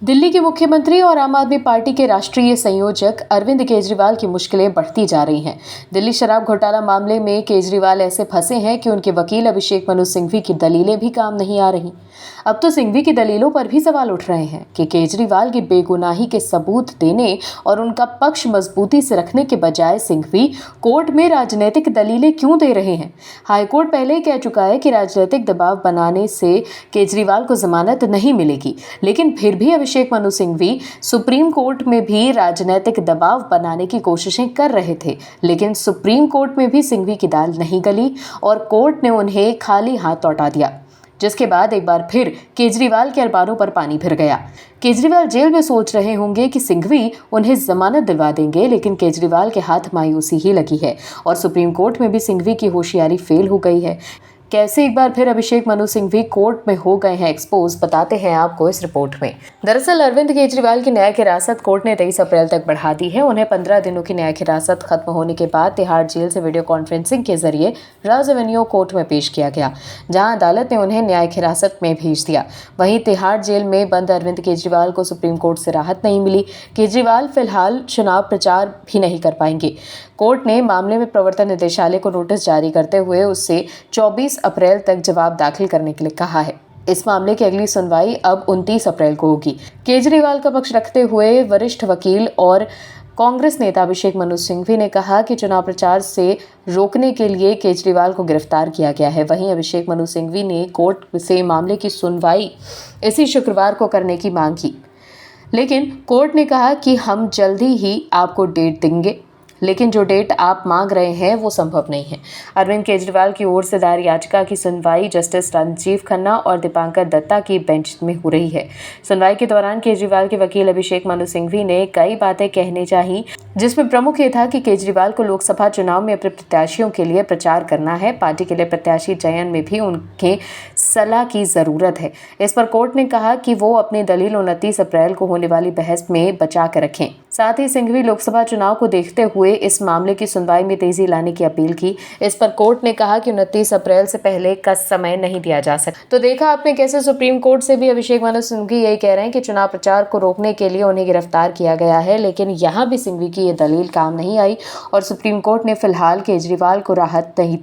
दिल्ली के मुख्यमंत्री और आम आदमी पार्टी के राष्ट्रीय संयोजक अरविंद केजरीवाल की मुश्किलें बढ़ती जा रही हैं। दिल्ली शराब घोटाला मामले में केजरीवाल ऐसे फंसे हैं कि उनके वकील अभिषेक मनु सिंघवी की दलीलें भी काम नहीं आ रही। अब तो सिंघवी की दलीलों पर भी सवाल उठ रहे हैं कि केजरीवाल की बेगुनाही के सबूत देने और उनका पक्ष मजबूती से रखने के बजाय सिंघवी कोर्ट में राजनीतिक दलीलें क्यों दे रहे हैं। हाईकोर्ट पहले ही कह चुका है कि राजनीतिक दबाव बनाने से केजरीवाल को जमानत नहीं मिलेगी, लेकिन फिर भी अभिषेक मनु सिंघवी सुप्रीम कोर्ट में भी राजनीतिक दबाव बनाने की कोशिशें कर रहे थे, लेकिन सुप्रीम कोर्ट में भी सिंघवी की दाल नहीं गली और कोर्ट ने उन्हें खाली हाथ लौटा दिया, जिसके बाद एक बार फिर केजरीवाल के अरमानों पर पानी फिर गया। केजरीवाल जेल में सोच रहे होंगे कि सिंघवी उन्हें जमानत दिलवा देंगे, लेकिन केजरीवाल के हाथ मायूसी ही लगी है और सुप्रीम कोर्ट में भी सिंघवी की होशियारी फेल हो गई है। कैसे एक बार फिर अभिषेक मनु सिंघवी कोर्ट में हो गए हैं एक्सपोज, बताते हैं आपको इस रिपोर्ट में। दरअसल अरविंद केजरीवाल की न्यायिक हिरासत कोर्ट ने 23 अप्रैल तक बढ़ा दी है। उन्हें 15 दिनों की न्यायिक हिरासत खत्म होने के बाद तिहाड़ जेल से वीडियो कॉन्फ्रेंसिंग के जरिए राज एवेन्यू कोर्ट में पेश किया गया, जहां अदालत ने उन्हें न्यायिक हिरासत में भेज दिया। वहीं तिहाड़ जेल में बंद अरविंद केजरीवाल को सुप्रीम कोर्ट से राहत नहीं मिली। केजरीवाल फिलहाल चुनाव प्रचार भी नहीं कर पाएंगे। कोर्ट ने मामले में प्रवर्तन निदेशालय को नोटिस जारी करते हुए उससे 24 अप्रैल तक जवाब दाखिल करने के लिए कहा है। इस मामले की अगली सुनवाई अब 29 अप्रैल को होगी। केजरीवाल का पक्ष रखते हुए वरिष्ठ वकील और कांग्रेस नेता अभिषेक मनु सिंघवी ने कहा कि चुनाव प्रचार से रोकने के लिए केजरीवाल को गिरफ्तार किया गया है। वहीं अभिषेक मनु सिंघवी ने कोर्ट से मामले की सुनवाई इसी शुक्रवार को करने की मांग की, लेकिन कोर्ट ने कहा कि हम जल्दी ही आपको डेट देंगे, लेकिन जो डेट आप मांग रहे हैं वो संभव नहीं है। अरविंद केजरीवाल की ओर से दायर याचिका की सुनवाई जस्टिस राजीव खन्ना और दीपांकर दत्ता की बेंच में हो रही है। सुनवाई के दौरान केजरीवाल के वकील अभिषेक मनु सिंघवी ने कई बातें कहने चाहिए, जिसमें प्रमुख ये था कि केजरीवाल को लोकसभा चुनाव में अपने प्रत्याशियों के लिए प्रचार करना है। पार्टी के लिए प्रत्याशी चयन में भी उनके सलाह की जरूरत है। इस पर कोर्ट ने कहा कि वो अपनी दलील 29 अप्रैल को होने वाली बहस में बचा कर रखें। साथ ही सिंघवी लोकसभा चुनाव को देखते हुए इस मामले की सुनवाई में तेजी लाने की अपील की। इस पर कोर्ट ने कहा कि 29 अप्रैल से पहले का समय नहीं दिया जा सकता। तो देखा आपने कैसे सुप्रीम कोर्ट से भी अभिषेक मनु सिंघवी यही कह रहे हैं कि चुनाव प्रचार को रोकने के लिए उन्हें गिरफ्तार किया गया है, लेकिन यहाँ भी सिंघवी की ये दलील काम नहीं आई और सुप्रीम कोर्ट ने फिलहाल केजरीवाल को राहत नहीं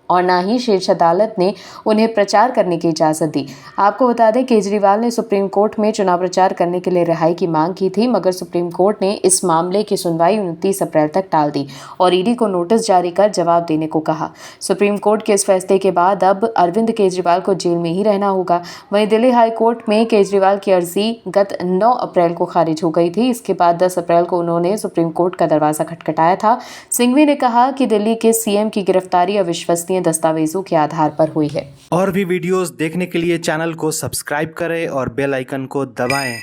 और ना ही शीर्ष अदालत ने उन्हें प्रचार करने की इजाज़त दी। आपको बता दें, केजरीवाल ने सुप्रीम कोर्ट में चुनाव प्रचार करने के लिए रिहाई की मांग की थी, मगर सुप्रीम कोर्ट ने इस मामले की सुनवाई 29 अप्रैल तक टाल दी और ईडी को नोटिस जारी कर जवाब देने को कहा। सुप्रीम कोर्ट के इस फैसले के बाद अब अरविंद केजरीवाल को जेल में ही रहना होगा। वहीं दिल्ली हाई कोर्ट में केजरीवाल की अर्जी गत 9 अप्रैल को खारिज हो गई थी। इसके बाद 10 अप्रैल को उन्होंने सुप्रीम कोर्ट का दरवाजा खटखटाया था। सिंघवी ने कहा कि दिल्ली के सीएम की गिरफ्तारी अविश्वसनीय दस्तावेजों के आधार पर हुई है। और भी वीडियोस देखने के लिए चैनल को सब्सक्राइब करें और बेल आइकन को दबाएं।